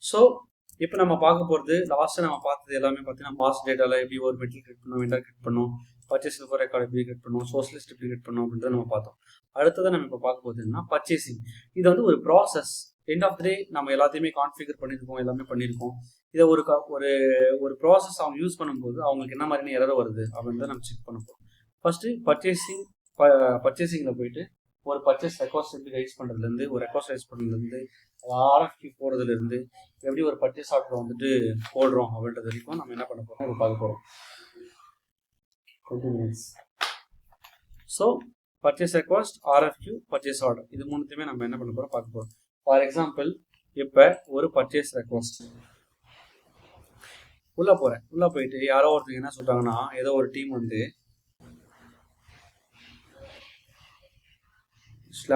So இப்போ நம்ம பார்க்க போகிறது லாஸ்ட்டாக நம்ம பார்த்தது எல்லாமே பார்த்தீங்கன்னா மாஸ் டேட்டாவில் எப்படி ஒரு மெட்டீரியல் கிரியேட் பண்ணோம், வெண்டர் கிரியேட் பண்ணோம், பர்ச்சேஸ் ஃபார் ரெக்கார்ட் எப்படி கிரியேட் பண்ணோம், சோஷலிஸ்ட் எப்படி கிரியேட் பண்ணோம் அப்படின்றத நம்ம பார்த்தோம். அடுத்ததான் நம்ம இப்போ பார்க்க போகுதுன்னா பர்ச்சேசிங். இது வந்து ஒரு ப்ராசஸ். எண்ட் ஆஃப் த டே நம்ம எல்லாத்தையுமே கான்ஃபிகர் பண்ணியிருக்கோம், எல்லாமே பண்ணியிருக்கோம். இதை ஒரு ஒரு ப்ராசஸ் அவங்க யூஸ் பண்ணும்போது அவங்களுக்கு என்ன மாதிரியான எரர் வருது அப்படின்றத நம்ம செக் பண்ண போகிறோம். ஃபர்ஸ்ட்டு பர்ச்சேசிங்கில் போயிட்டு ஒரு பர்ச்சேஸ் ரெக்வஸ்ட் எப்படி ரைஸ் பண்ணுறதுலேருந்து, ஒரு ரெக்வஸ்ட் ரைஸ் பண்ணுறதுலேருந்து, ஆர்எஃப்கி போகிறதுலேருந்து, எப்படி ஒரு பர்ச்சேஸ் ஆர்டர் வந்துட்டு போடுறோம் அப்படின்றது வரைக்கும் நம்ம என்ன பண்ண போகிறோம், பார்க்க போகிறோம். 20 minutes. So purchase request, RFQ, purchase order, இது மூணுத்தையுமே நம்ம என்ன பண்ண போகிறோம், பார்க்க போகிறோம். ஃபார் எக்ஸாம்பிள் இப்போ ஒரு பர்ச்சேஸ் ரெக்வஸ்ட் உள்ளே போகிறேன். உள்ளே போயிட்டு யாரோ ஒருத்தங்க என்ன சொல்கிறாங்கன்னா, ஏதோ ஒரு டீம் வந்து /n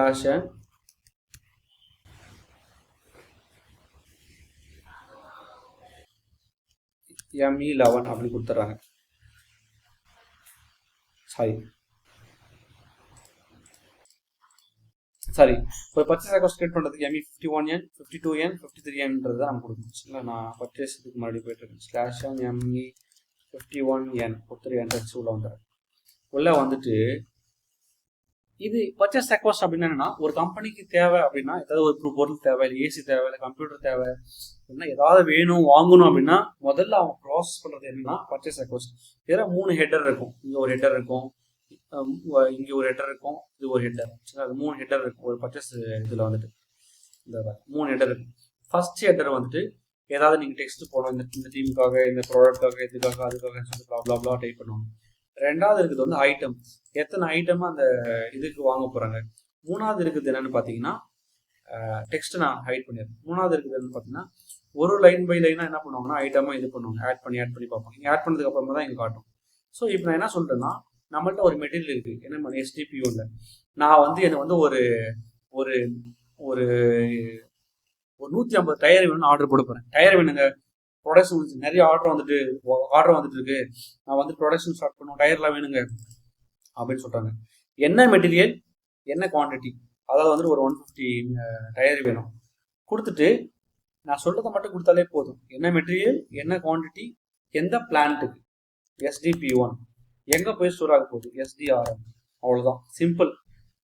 ME11 அப்படி கொடுத்துட்றாங்க. சாரி ஒரு பர்ச்சேஸ் ரெக்வஸ்ட் கிரியேட் பண்ணுறதுக்கு ME51N 52N 53Nன்றது தான் நம்ம கொடுக்கணும். இல்லை நான் பர்ச்சேஸுக்கு முன்னாடி போயிட்டுருக்கேன். /n ME51N கொடுத்துரு என்ட்ரன்ஸ் உள்ள வந்துடுறேன். உள்ளே வந்துட்டு இது பர்ச்சேஸ் ரெக்வஸ்ட் அப்படின்னா என்னன்னா, ஒரு கம்பெனிக்கு தேவை அப்படின்னா ஏதாவது ஒரு பொருள் தேவை, இல்லை ஏசி தேவை, இல்லை கம்ப்யூட்டர் தேவை அப்படின்னா, ஏதாவது வேணும் வாங்கணும் அப்படின்னா முதல்ல அவங்க ப்ராசஸ் பண்ணுறது என்னன்னா பர்ச்சேஸ் ரெக்வஸ்ட். இதில் 3 ஹெட்டர் இருக்கும். இங்கே ஒரு ஹெட்டர் இருக்கும், இங்கே ஒரு ஹெட்டர் இருக்கும், இது ஒரு ஹெட்டர். சரி, அது 3 ஹெட்டர் இருக்கும் ஒரு பர்ச்சேஸ் இதில் வந்துட்டு. இந்த 3 ஹெட்டர் இருக்கும். ஃபர்ஸ்ட் ஹெட்டர் வந்துட்டு ஏதாவது நீங்கள் டெக்ஸ்ட் போடணும், இந்த டீமுக்காக, இந்த ப்ராடக்ட்காக, இதுக்காக, அதுக்காக சொல்லி ப்ளா டைப் பண்ணுவாங்க. ரெண்டாவது இருக்குது வந்து ஐட்டம், எத்தனை ஐட்டம் அந்த இதுக்கு வாங்க போகிறாங்க. மூணாவது இருக்குது என்னென்னு பார்த்தீங்கன்னா டெக்ஸ்ட் நான் ஹைட் பண்ணிடுறேன். மூணாவது இருக்குது என்னன்னு பார்த்தீங்கன்னா ஒரு லைன் பை லைனாக என்ன பண்ணுவாங்கன்னா ஐட்டமாக இது பண்ணுவாங்க, ஆட் பண்ணி பார்ப்பாங்க. இங்கே ஆட் பண்ணதுக்கு அப்புறமா தான் இங்கே காட்டும். ஸோ இப்போ நான் என்ன சொல்கிறேன்னா, நம்மள்ட்ட ஒரு மெட்டீரியல் இருக்குது, என்ன பண்ண STPUல நான் வந்து எனக்கு வந்து ஒரு ஒரு ஒரு 150 டயர் வேணும்னு ஆர்டர் போட போகிறேன். டயர் வேணுங்க, ப்ரொடக்ஷன் நிறைய ஆர்டர் வந்துட்டு இருக்கு, நான் வந்து ப்ரொடக்ஷன் ஸ்டார்ட் பண்ணுவோம், டயர்லாம் வேணுங்க அப்படின்னு சொல்கிறாங்க. என்ன மெட்டீரியல், என்ன குவான்டிட்டி, அதாவது வந்துட்டு ஒரு 150 டயர் வேணும் கொடுத்துட்டு நான் சொல்கிறத மட்டும் கொடுத்தாலே போதும். என்ன மெட்டீரியல், என்ன குவான்டிட்டி, எந்த பிளான்ட்டுக்கு, SDP1 எங்கே போய் ஸ்டோர் ஆக போகுது, SDRM, அவ்வளோதான். சிம்பிள்.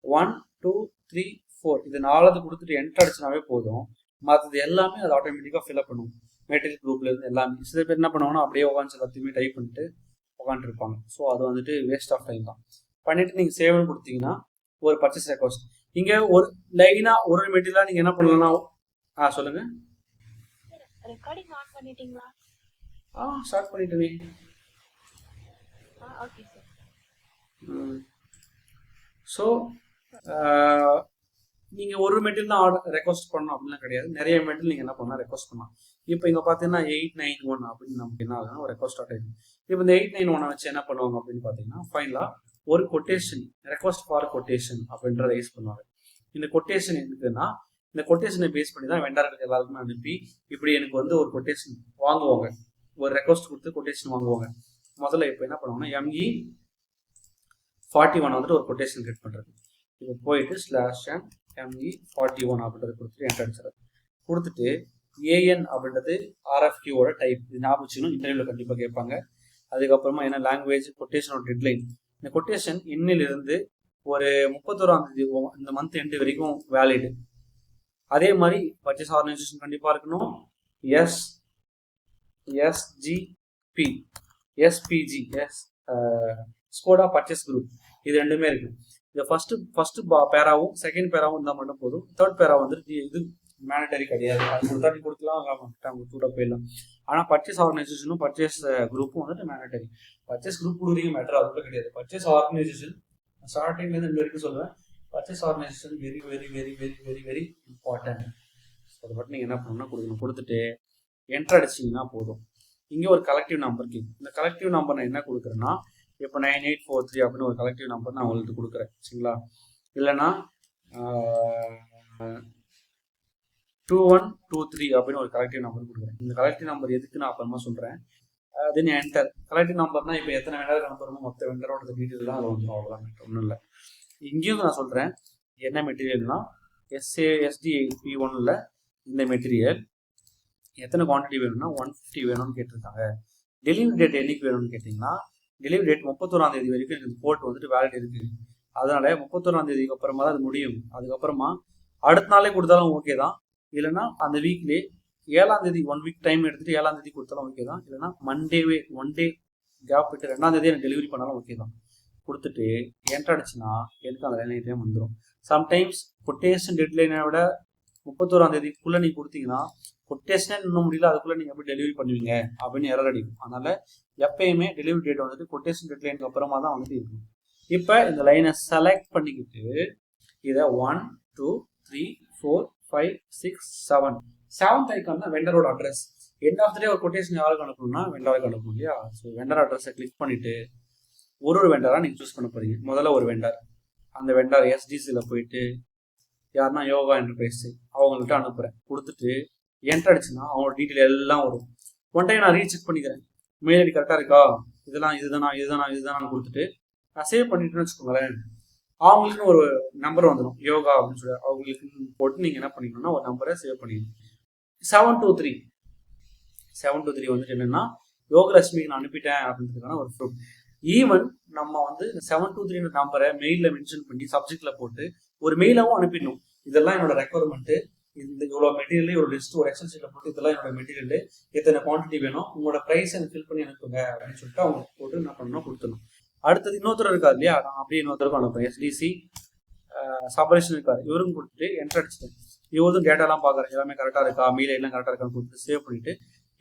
1 2 3 4 இது 4 கொடுத்துட்டு என்டர் அடிச்சுனாவே போதும். மற்றது எல்லாமே அது ஆட்டோமேட்டிக்காக ஃபில்அப் பண்ணும். மெட்டீரியல் குரூப்லேருந்து எல்லாமே. சில பேர் என்ன பண்ணுவாங்கன்னா அப்படியே உட்காந்து எல்லாத்தையுமே டைப் பண்ணிட்டு உட்காந்துருப்பாங்க. ஸோ அது வந்துட்டு வேஸ்ட் ஆஃப் டைம் தான். பண்ணிவிட்டு நீங்கள் சேவ்னு கொடுத்தீங்கன்னா ஒரு பர்ச்சேஸ் ரெக்வஸ்ட். இங்கே ஒரு லைனாக ஒரு மெட்டீரியலாக நீங்கள் என்ன பண்ணலன்னா சொல்லுங்கள். ரெக்கார்டிங் ஆன் பண்ணிட்டீங்களா? ஸ்டார்ட் பண்ணிட்டேனே. Okay sir. ஸோ நீங்கள் ஒரு மெட்டீரியல் தான் ரெக்வஸ்ட் பண்ணணும் அப்படின்லாம் கிடையாது. நிறைய மெட்டீரியல் நீங்கள் என்ன பண்ணலாம், ரெக்வஸ்ட் பண்ணலாம். இப்போ இங்கே பார்த்தீங்கன்னா 891 அப்படின்னு நமக்கு என்ன ஆகுதுன்னா ஒரு ரெக்வஸ்ட் ஸ்டார்ட் ஆகிடும். இப்போ இந்த 891 வச்சு என்ன பண்ணுவாங்க அப்படின்னு பார்த்தீங்கன்னா ஃபைனலாக ஒரு கொட்டேஷன், ரெக்வஸ்ட் ஃபார் கொட்டேஷன் அப்படின்றத யூஸ் பண்ணுவாங்க. இந்த கொட்டேஷன் இருக்குன்னா இந்த கொட்டேஷனை பேஸ் பண்ணி தான் வெண்டர்களுக்கு எல்லாருக்குமே அனுப்பி இப்படி எனக்கு வந்து ஒரு கொட்டேஷன் வாங்குவாங்க. ஒரு ரெக்வஸ்ட் கொடுத்து கொட்டேஷன் வாங்குவாங்க. முதல்ல இப்போ என்ன பண்ணுவாங்கன்னா ME41 வந்துட்டு ஒரு கொட்டேஷன் கிரியேட் பண்ணுறது. இப்போ போயிட்டு /n ME41 அப்படின்றது கொடுத்துட்டு என்டர் அடிச்சிடறது. கொடுத்துட்டு AN அப்படின்றது RFQவோட டைப். இது ஞாபகம் வச்சுக்கணும், இன்டர்வியூவில் கண்டிப்பாக கேட்பாங்க. அதுக்கப்புறமா என்ன லாங்குவேஜ், கொட்டேஷனோட டெட்லைன். இந்த கொட்டேஷன் இன்னிலிருந்து ஒரு 31ஆம் தேதி இந்த மந்த் எண்டு வரைக்கும் வேலிடு. அதே மாதிரி பர்ச்சேஸ் ஆர்கனைசேஷன் கண்டிப்பாக இருக்கணும். SPG ஸ்கோடா பர்ச்சேஸ் குரூப், இது ரெண்டுமே இருக்கு. இந்த ஃபர்ஸ்ட் பேராவும் செகண்ட் பேராவும் இருந்தால் மட்டும் போதும். தேர்ட் பேரா வந்துட்டு இது மேண்டட்டரி கிடையாது. அது கொடுத்தா நீ கொடுக்கலாம், அவங்க கூட போயிடலாம். ஆனால் பர்ச்சேஸ் ஆர்கனைசேஷனும் பர்ச்சேஸ் குரூப்பும் வந்துட்டு மேண்டட்டரி. பர்ச்சேஸ் குரூப் கொடுக்குறீங்க மேட்டர், அது கூட கிடையாது. பர்ச்சேஸ் ஆர்கனைசேஷன் ஸ்டார்டிங்லேருந்து இந்த வரைக்கும் சொல்லுவேன். Purchase organisation very very very very very very important. அதை மட்டும் நீங்கள் என்ன பண்ணணும்னா கொடுக்கணும். கொடுத்துட்டு என்டர் அடிச்சிங்கன்னா போதும். இங்கே ஒரு கலெக்டிவ் நம்பர் கேட்கும். இந்த கலெக்டிவ் நம்பர் நான் என்ன கொடுக்குறேன்னா இப்போ 9843 அப்படின்னு ஒரு கலெக்டிவ் நம்பர் நான் உங்களுக்கு கொடுக்குறேன். சரிங்களா? இல்லைன்னா 2123 அப்படின்னு ஒரு கலெக்டிவ் நம்பர் கொடுக்குறேன். இந்த கலெக்டிவ் நம்பர் எதுக்கு நான் அப்புறமா சொல்கிறேன். தென் என்டர். கலெக்டிவ் நம்பர்னா இப்போ எத்தனை வெண்டர் நம்பருமோ மொத்த வெண்டரோட டீட்டெயில் தான் அது வந்துடும். அவ்வளோதான், ஒன்றும் இல்லை. இங்கேயும் நான் சொல்கிறேன் என்ன மெட்டீரியல்னா SDP1ல் இந்த மெட்டீரியல் எத்தனை குவான்டிட்டி வேணும்னா 150 வேணும்னு கேட்டிருக்காங்க. டெலிவரி டேட் என்னைக்கு வேணும்னு கேட்டிங்கன்னா டெலிவரி டேட் 31ஆம் தேதி வரைக்கும் எனக்கு கோட் வந்துட்டு வேலிட் இருக்குது. அதனால 31ஆம் தேதிக்கு அப்புறமா தான் அது முடியும். அதுக்கப்புறமா அடுத்த நாளே கொடுத்தாலும் ஓகே தான், இல்லைன்னா அந்த வீக்லேயே 7ஆம் தேதி 1 வீக் டைம் எடுத்துட்டு 7ஆம் தேதி கொடுத்தாலும் ஓகே தான், இல்லைன்னா மண்டேவே 1 டே கேப் விட்டு 2ஆம் தேதி எனக்கு டெலிவரி பண்ணாலும் ஓகே தான். கொடுத்துட்டு என்ட்ரு அடிச்சுன்னா எனக்கு அந்த லைன் டைம் வந்துடும். சம்டைம்ஸ் கொட்டேஷன் டெட்லைனை விட 31ஆம் தேதிக்குள்ளே நீங்கள் கொடுத்தீங்கன்னா கொட்டேஷனே இன்னும் முடியல, அதுக்குள்ளே நீங்கள் எப்படி டெலிவரி பண்ணுவீங்க அப்படின்னு எரர் அடிக்கும். அதனால எப்பயுமே டெலிவரி டேட் வந்துட்டு கொட்டேஷன் டெட்லைனுக்கு அப்புறமா தான் வந்துட்டு இருக்கும். இப்போ இந்த லைனை செலக்ட் பண்ணிக்கிட்டு இதை 1 2 3 4 5 6 7 7th ஐக்கான் தான் வெண்டரோட அட்ரஸ். எண்ட் ஆஃப் த டே ஒரு கொட்டேஷன் யாருக்கு அனுப்பணும்னா வெண்டருக்கு அனுப்பணும் இல்லையா? ஸோ வெண்டர் அட்ரஸை கிளிக் பண்ணிட்டு ஒரு வெண்டராக நீங்கள் சூஸ் பண்ண போறீங்க. முதல்ல ஒரு வெண்டர், அந்த வெண்டர் எஸ்டிசியில் போயிட்டு யாருன்னா யோகா என்டர்பிரைஸ் அவங்கள்ட்ட அனுப்புகிறேன். கொடுத்துட்டு என்ட்ரு அடிச்சுன்னா அவங்களோட டீட்டெயில் எல்லாம் வரும். ஒன் டைம் நான் ரீசெக் பண்ணிக்கிறேன், மெயில் ஐடி கரெக்டாக இருக்கா, இதுதானா கொடுத்துட்டு நான் சேவ் பண்ணிட்டேன்னு வச்சுக்கோங்களேன். அவங்களுக்குன்னு ஒரு நம்பர் வந்துடும், யோகா அப்படின்னு சொல்லி அவங்களுக்கு போட்டு நீங்கள் என்ன பண்ணிக்கணும்னா ஒரு நம்பரை சேவ் பண்ணிக்கணும். 723 வந்துட்டு என்னென்னா யோகலட்சுமிக்கு நான் அனுப்பிட்டேன் அப்படின்றதுக்கான ஒரு ப்ரூஃப். ஈவன் நம்ம வந்து இந்த 723 நம்பரை மெயிலில் மென்ஷன் பண்ணி சப்ஜெக்டில் போட்டு ஒரு மெயிலாகவும் அனுப்பிடணும். இதெல்லாம் என்னோட ரெக்குவயர்மெண்ட்டு, இந்த இவ்வளோ மெட்டீரியல் ஒரு லிஸ்ட் ஒரு எக்ஸல் ஷீட்டில் போட்டு இதெல்லாம் என்னோட மெட்டீரியல், எத்தனை குவான்டிட்டி வேணும், உங்களோட ப்ரைஸ் எனக்கு ஃபில் பண்ணி அனுப்புங்க அப்படின்னு சொல்லிட்டு அவங்க போட்டு என்ன பண்ணணும் கொடுத்துடணும். அடுத்தது இன்னொருத்தர் இருக்காரு இல்லையா, நான் அப்படியே இன்னொருத்தருக்கும் அனுப்புறேன். எஸ்டிசி சபரேஷன் இருக்காரு, இவருக்கும் கொடுத்துட்டு என்ட்ரு அடிச்சுட்டேன். இவரும் டேட்டாலாம் பார்க்குறேன், எல்லாமே கரெக்டாக இருக்கா, மெயில் எல்லாம் கரெக்டாக இருக்கான்னு கொடுத்துட்டு சேவ் பண்ணிட்டு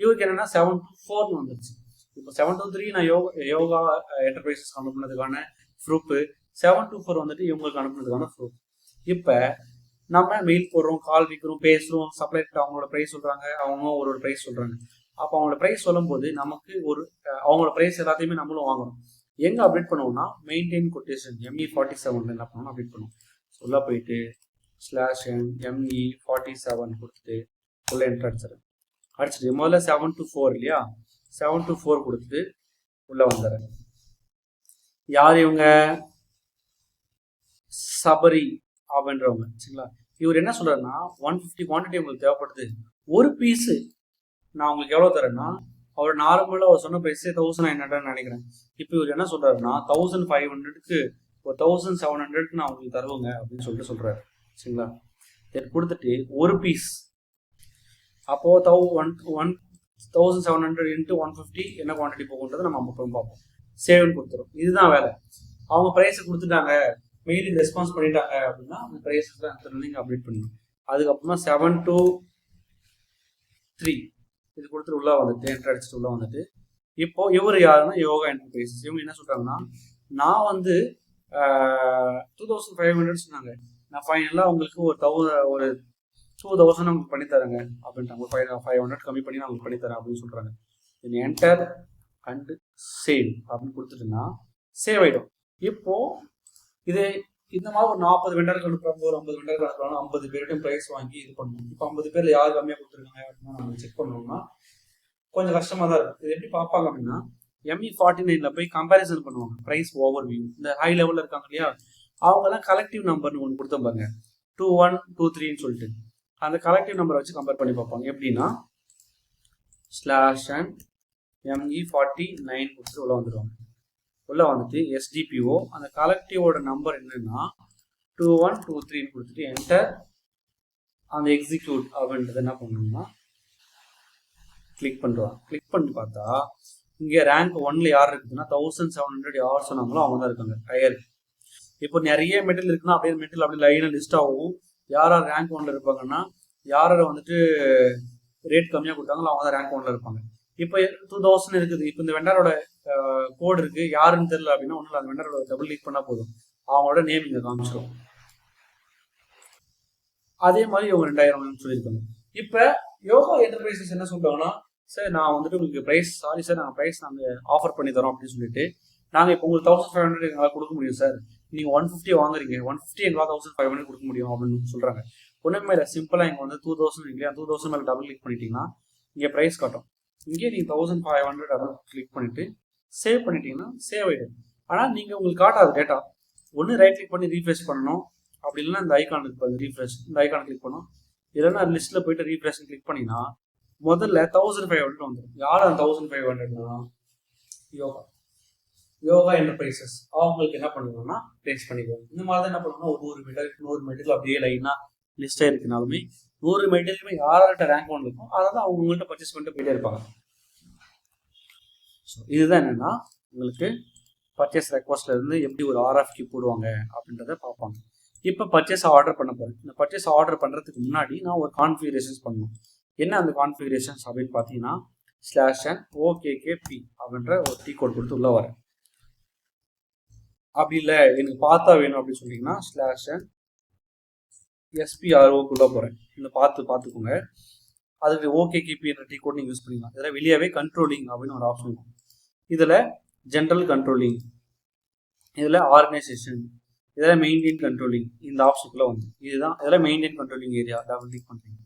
இவருக்கு என்னன்னா 724 வந்துருச்சு. இப்போ 723 நான் யோகா என்டர்பிரைசஸ் அனுப்புனதுக்கான ப்ரூஃப், 724 வந்துட்டு இவங்களுக்கு அனுப்புனதுக்கான ப்ரூஃப். இப்போ நம்ம மெயில் போடுறோம், கால் வைக்கிறோம், பேசுகிறோம், சப்ளைட் அவங்களோட ப்ரைஸ் சொல்கிறாங்க, அவங்க ஒரு ப்ரைஸ் சொல்கிறாங்க. அப்போ அவங்களோட ப்ரைஸ் சொல்லும்போது நமக்கு ஒரு அவங்களோட ப்ரைஸ் எல்லாத்தையுமே நம்மளும் வாங்கணும். எங்கே அப்டேட் பண்ணுவோம்னா மெயின்டைன் கொட்டேஷன் ME47 என்ன பண்ணணும் அப்டேட் பண்ணுவோம். சொல்ல போயிட்டு /ME47 கொடுத்துட்டு உள்ள என்ட்ரு அடிச்சிட்டு முதல்ல 724 இல்லையா, 724 கொடுத்துட்டு உள்ள வந்துடுறேன். யார் இவங்க? சபரி அப்படின்றவங்க சரிங்களா. இவர் என்ன சொல்றாருன்னா 150 குவான்டிட்டி உங்களுக்கு தேவைப்படுது, ஒரு பீஸு நான் உங்களுக்கு எவ்வளோ தரேன்னா, அவர் நார்மலாக அவர் சொன்ன ப்ரைஸ் 1900 நினைக்கிறேன். இப்போ இவர் என்ன சொல்றாருன்னா 1500க்கு ஒரு 1700க்கு நான் உங்களுக்கு தருவேங்க அப்படின்னு சொல்லிட்டு சொல்றாரு சரிங்களா. கொடுத்துட்டு ஒரு பீஸ் அப்போ 1700 × 150 என்ன குவான்டிட்டி போகுன்றதை நம்ம அப்புறம் பார்ப்போம். சேவ்னு கொடுத்துரும். இதுதான் வேலை. அவங்க ப்ரைஸை கொடுத்துட்டாங்க, மெயிலுக்கு ரெஸ்பான்ஸ் பண்ணிட்டாங்க அப்படின்னா அந்த ப்ரைஸஸ் தான் நீங்கள் அப்டேட் பண்ணணும். அதுக்கப்புறமா 723 இது கொடுத்துட்டு உள்ள வந்துட்டு என்ட்ரு அடிச்சுட்டு உள்ள வந்துட்டு இப்போ இவர் யாருன்னா யோகா என்டர்பிரைசஸ். இவங்க என்ன சொல்றாங்கன்னா, நான் வந்து 2500 சொன்னாங்க, நான் ஃபைனலாக உங்களுக்கு ஒரு 2000 உங்களுக்கு பண்ணித்தரேங்க அப்படின்ட்டாங்க. ஒரு 500 கம்மி பண்ணி நான் உங்களுக்கு பண்ணித்தரேன் அப்படின்னு சொல்றாங்க. என்டர் அண்ட் சேவ் அப்படின்னு கொடுத்துட்டுன்னா சேவ் ஆகிடும். இப்போ இது இந்த மாதிரி ஒரு 40 வெண்டருக்கு அனுப்புறாங்க, ஒரு 50 வெண்டருக்கு அனுப்புறாங்க, 50 பேர்கிட்டையும் ப்ரைஸ் வாங்கி இது பண்ணணும். இப்போ 50 பேர்ல யார் கம்மியாக கொடுத்துருக்காங்க அப்படின்னா நம்ம செக் பண்ணோம்னா கொஞ்சம் கஷ்டமாக தான் இருக்கும். இது எப்படி பார்ப்பாங்க அப்படின்னா ME49 போய் கம்பேரிசன் பண்ணுவாங்க, ப்ரைஸ் ஓவர் வியூ. இந்த ஹை லெவலில் இருக்காங்க இல்லையா, அவங்கெல்லாம் கலெக்டிவ் நம்பர்னு ஒன்று கொடுத்தோம் பாருங்க, 2123ன்னு சொல்லிட்டு அந்த கலெக்டிவ் நம்பரை வச்சு கம்பேர் பண்ணி பார்ப்பாங்க. எப்படின்னா /ME49 கொடுத்துட்டு உள்ள வந்துடுவாங்க. உள்ள வந்துட்டு SDPO அந்த கலெக்டிவோட நம்பர் என்னன்னா 2123 கொடுத்துட்டு என்டர் அந்த எக்ஸிக்யூட் அப்படின்றது என்ன பண்ணணும்னா கிளிக் பண்ணுவாங்க. கிளிக் பண்ணி பார்த்தா இங்கே ரேங்க் 1ல யார் இருக்குதுன்னா 1700 யார் சொன்னாங்களோ அவங்க தான் இருக்காங்க டயர். இப்போ நிறைய மெட்டீரியல் இருக்குன்னா அப்படியே மெட்டீரியல் அப்படியே லைனாக லிஸ்ட் ஆகும். யார் ரேங்க் 1ல இருப்பாங்கன்னா யார் வந்துட்டு ரேட் கம்மியாக கொடுத்தாங்களோ அவங்க தான் ரேங்க் 1ல இருப்பாங்க. இப்போ 2000 இருக்குது. இப்போ இந்த வெண்டரோட கோடு இருக்கு, யாருன்னு தெரியல அப்படின்னா ஒன்றும் இல்லை, அந்த வெண்டரோட டபுள் கிளிக் பண்ணால் போதும், அவங்களோட நேம் இங்கே காமிச்சிடும். அதே மாதிரி இவங்க 2000 சொல்லியிருக்காங்க. இப்போ யோகா என்டர்பிரைசஸ் என்ன சொல்றாங்கன்னா, சார் நான் வந்துட்டு உங்களுக்கு ப்ரைஸ் நாங்கள் ப்ரைஸ் நாங்கள் ஆஃபர் பண்ணி தரோம் அப்படின்னு சொல்லிட்டு நாங்கள் இப்போ உங்களுக்கு 1500 எங்களால் கொடுக்க முடியும் சார், நீங்கள் 150 வாங்குறீங்க, 150 எங்களால் 1500 கொடுக்க முடியும் அப்படின்னு சொல்கிறாங்க. ஒன்றுமே இல்லை, சிம்பிளாக இங்கே வந்து 2000 இல்லையா, 2000 மேலே டபுள் கிளிக் பண்ணிட்டீங்கன்னா இங்கே ப்ரைஸ் காட்டும். இங்கே நீங்கள் 1500 டபுள் கிளிக் பண்ணிட்டு சேவ் பண்ணிட்டீங்கன்னா சேவ் ஆகிடும். ஆனால் நீங்கள் உங்களுக்கு காட்டாது டேட்டா. ஒன்று ரைட் கிளிக் பண்ணி ரீஃப்ரெஷ் பண்ணணும், அப்படி இல்லைன்னா இந்த ஐக்கான் இருக்கு ரீஃப்ரெஷ், இந்த ஐக்கான் கிளிக் பண்ணணும், இல்லைன்னா லிஸ்ட்டில் போயிட்டு ரீஃப்ரெஷ் கிளிக் பண்ணிங்கன்னா முதல்ல 1500 வந்துடும். யார் அந்த 1500னா யோகா என்டர்பிரைசஸ் அவங்களுக்கு என்ன பண்ணுவாங்கன்னா பிளேஸ் பண்ணிக்குவாங்க. இந்த மாதிரி தான் என்ன பண்ணுவாங்கன்னா ஒரு மெட்டீரியல் அப்படியே லைனா லிஸ்ட் ஆயிருக்குனாலுமே 100 மெட்டீரியலுமே யார்கிட்ட ரேங்க் ஒன்று இருக்கும் அதை தான் அவங்கள்ட்ட பர்ச்சேஸ் பண்ணிட்டு போயிட்டே இருப்பாங்க. ஸோ இதுதான் என்னன்னா உங்களுக்கு பர்ச்சேஸ் ரெக்வஸ்ட்ல இருந்து எப்படி ஒரு RFQ போடுவாங்க அப்படின்றத பார்ப்பாங்க. இப்போ பர்ச்சேஸ் ஆர்டர் பண்ண போறேன். இந்த பர்ச்சேஸ் ஆர்டர் பண்றதுக்கு முன்னாடி நான் ஒரு கான்ஃபிகரேஷன்ஸ் பண்ணணும். என்ன அந்த கான்ஃபிகரேஷன்ஸ் அப்படின்னு பார்த்தீங்கன்னா /OKKP அப்படின்ற ஒரு டீ கோட் கொடுத்து உள்ள வரேன். அப்படி இல்லை எனக்கு பார்த்தா வேணும் அப்படின்னு சொன்னீங்கன்னா /SPROக்குள்ள போறேன். இந்த பார்த்துக்கோங்க. அதுக்கு OKKP என்ற டீ கோட் நீங்கள் யூஸ் பண்ணிக்கலாம். இதில் வெளியாவே கண்ட்ரோலிங் அப்படின்னு ஒரு ஆப்ஷன் இருக்கும். இதில் ஜென்ரல் கண்ட்ரோலிங், இதில் ஆர்கனைசேஷன், இதில் மெயின்டைன் கண்ட்ரோலிங் இந்த ஆப்ஷனுக்குள்ள வந்து இதுதான் இதில் maintain controlling area double click பண்ணுறீங்க.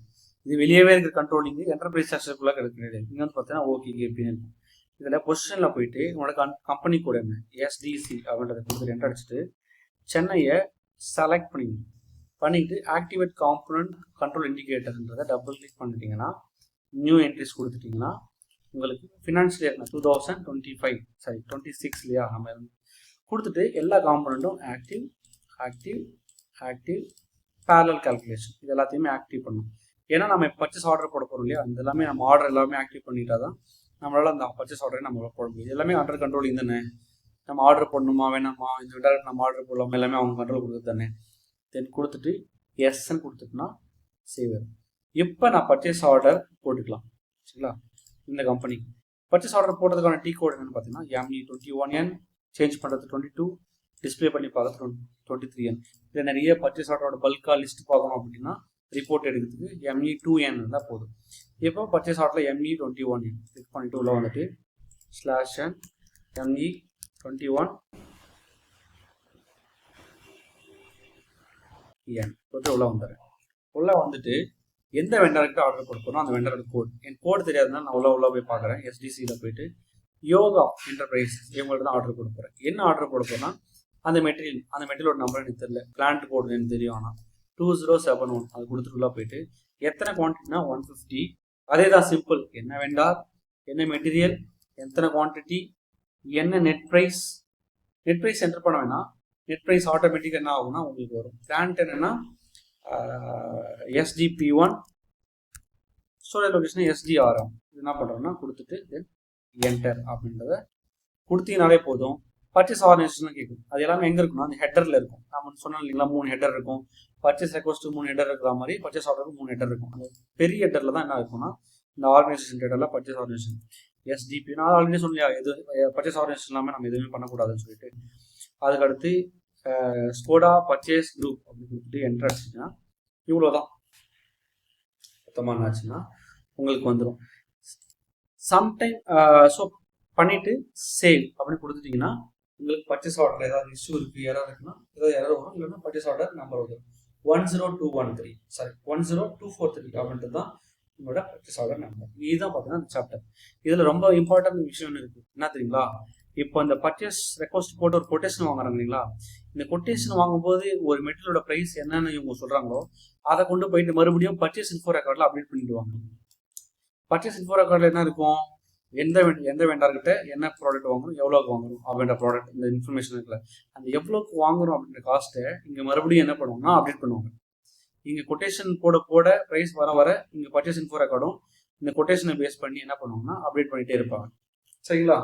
இது வெளியவே இருக்கிற கண்ட்ரோலிங் என்டர்பிரைஸ் ஸ்ட்ரக்சருக்குள்ள கிடையாது. இங்கே வந்து பார்த்தீங்கன்னா OKKP இருக்கும். இதில் பொசிஷனில் போயிட்டு உங்களோட கம்பெனி கூட என்ன SDC அப்படின்றத கொடுத்து என்டர் அடிச்சுட்டு சென்னையை செலக்ட் பண்ணிட்டு ஆக்டிவேட் காம்பனன்ட் கண்ட்ரோல் இண்டிகேட்டர்ன்றதை டபுள் கிளிக் பண்ணிட்டீங்கன்னா நியூ என்ட்ரிஸ் கொடுத்துட்டிங்கன்னா உங்களுக்கு ஃபினான்ஷியல் இயர் 2026 இல்லையா நம்ம கொடுத்துட்டு எல்லா காம்பனண்ட்டும் ஆக்டிவ் பேரலல் கால்குலேஷன் இது எல்லாத்தையுமே ஆக்டிவ் பண்ணணும். ஏன்னா நம்ம பர்ச்சேஸ் ஆர்டர் போட போகிறோம் இல்லையா, அந்த எல்லாமே நம்ம ஆர்டர் எல்லாமே ஆக்டிவ் பண்ணிட்டா தான் நம்மளால அந்த பர்ச்சேஸ் ஆர்டரை நம்ம போட முடியும். எல்லாமே அண்டர் கண்ட்ரோலிங் தானே. நம்ம ஆர்டர் பண்ணணுமா வேணாமா, இந்த விட நம்ம ஆர்டர் போடலாமா, எல்லாமே அவங்க கண்ட்ரோல் கொடுக்குறது தானே. தென் கொடுத்துட்டு எஸ்ன்னு கொடுத்துட்டுனா சேவ். இப்போ நான் பர்ச்சேஸ் ஆர்டர் போட்டுக்கலாம் சரிங்களா. இந்த கம்பெனி பர்ச்சேஸ் ஆர்டர் போடுறதுக்கான டீ கோட் என்னன்னு பார்த்தீங்கன்னா ME21N, சேஞ்ச் பண்ணுறது 22, டிஸ்பிளே பண்ணி பார்க்குறது 23N. இதில் நிறைய பர்ச்சேஸ் ஆர்டரோட பல்காக லிஸ்ட் பார்க்கணும் அப்படின்னா ரிப்போர்ட் எடுக்கிறதுக்கு ME2N இருந்தால் போதும். இப்போ பர்ச்சேஸ் ஆர்டரில் ME21N கிளிக் பண்ணிட்டு உள்ள வந்துட்டு /ME21N போட்டு உள்ள வந்துடுறேன். உள்ள வந்துட்டு எந்த வெண்டர்கிட்ட ஆர்டர் கொடுக்கணும் அந்த வெண்டரோட கோட் என் கோடு தெரியாதுன்னா நான் உள்ள போய் பார்க்குறேன். SDCயில் போயிட்டு யோகா என்டர்பிரைஸ் இவங்கள்ட்ட தான் ஆர்டர் கொடுக்குறேன். என்ன ஆர்டர் கொடுப்போம்னா அந்த மெட்டீரியலோட நம்பர் எனக்கு தெரியல, பிளான்ட் கோடு எனக்கு தெரியும். ஆனால் 2071 அது கொடுத்துட்டுள்ள போயிட்டு எத்தனை குவான்டிட்டினா 150. அதே தான் சிம்பிள். என்ன வெண்டார், என்ன மெட்டீரியல், எத்தனை குவான்டிட்டி, என்ன நெட் ப்ரைஸ் என்டர் பண்ண வேணாம். நெட் ப்ரைஸ் ஆட்டோமேட்டிக்காக என்ன ஆகும்னா உங்களுக்கு வரும். பிளான்ட் என்னன்னா SGP1, ஸ்டோரேஜ் லொகேஷன் SGRM. இது என்ன பண்ணுறோம்னா கொடுத்துட்டு தென் என்டர் அப்படின்றத கொடுத்தீங்கனாலே போதும். பர்ச்சேஸ் ஆர்கனைசேஷன் கேட்கும். அது எல்லாமே எங்கே இருக்குன்னா அந்த ஹெட்டரில் இருக்கும். நம்ம சொன்னோம் இல்லைங்களா 3 ஹெட்டர் இருக்கும். பர்ச்சேஸ் ரெக்வஸ்ட் 3 ஹெட்டர் இருக்கிற மாதிரி பர்ச்சேஸ் ஆர்டருக்கு 3 ஹெட்டர் இருக்கும். அந்த பெரிய ஹெட்டரில் தான் என்ன இருக்கும்னா இந்த ஆர்கனைசேஷன் ஹெட்டரில் பர்ச்சேஸ் ஆர்கனைசேஷன் SGP. நான் ஆல்ரெடி சொன்னியா எது பர்ச்சேஸ் ஆர்கனைசேஷன் இல்லாமல் நம்ம எதுவுமே பண்ணக்கூடாதுன்னு சொல்லிட்டு அதுக்கடுத்து ஸ்கோடா பர்ச்சேஸ் குரூப் அப்படின்னு கொடுத்துட்டு என்டர் அடிச்சிங்கன்னா இவ்வளோதான். மொத்தமாக என்னாச்சுன்னா உங்களுக்கு வந்துடும். சம்டைம் ஸோ பண்ணிவிட்டு சேவ் அப்படின்னு கொடுத்துட்டிங்கன்னா உங்களுக்கு பர்ச்சேஸ் ஆர்டர் ஏதாவது இஷ்யூ இருக்குது, யாராவது இருக்குன்னா ஏதாவது யாராவது வரும். இல்லைன்னா பர்ச்சேஸ் ஆர்டர் நம்பர் வரும் 10243 அப்படின்ட்டு தான் உங்களோட பர்ச்சேஸ் ஆர்டர் நம்பர். இதுதான் பார்த்தீங்கன்னா அந்த சாப்டர். இதில் ரொம்ப இம்பார்ட்டன்ட் விஷயம் இருக்குது என்ன தெரியுங்களா. இப்போ இந்த பர்ச்சேஸ் ரெக்வஸ்ட் போட்டு ஒரு கொட்டேஷன் வாங்குறாங்க இல்லைங்களா. இந்த கொட்டேஷன் வாங்கும்போது ஒரு மெட்டீரியலோட ப்ரைஸ் என்னன்னு இவங்க சொல்கிறாங்களோ அதை கொண்டு போயிட்டு மறுபடியும் பர்ச்சேஸ் இன்ஃபோ ரெக்கார்டில் அப்டேட் பண்ணிடுவாங்க. பர்ச்சேஸ் இன்ஃபோ ரெக்கார்டில் என்ன இருக்கும், எந்த வெண்டார்கிட்ட என்ன ப்ராடக்ட் வாங்கணும், எவ்வளோக்கு வாங்கணும் அப்படின்ற ப்ராடக்ட் இந்த இன்ஃபர்மேஷன் இருக்குல்ல, அந்த எவ்வளோக்கு வாங்கணும் அப்படின்ற காஸ்ட்டை இங்கே மறுபடியும் என்ன பண்ணுவாங்கன்னா அப்டேட் பண்ணுவாங்க. இங்கே கொட்டேஷன் போட ப்ரைஸ் வர இங்கே பர்ச்சேஸ் இன்ஃபோ ரெக்கார்டும் இந்த கொட்டேஷனை பேஸ் பண்ணி என்ன பண்ணுவாங்கன்னா அப்டேட் பண்ணிகிட்டே இருப்பாங்க சரிங்களா.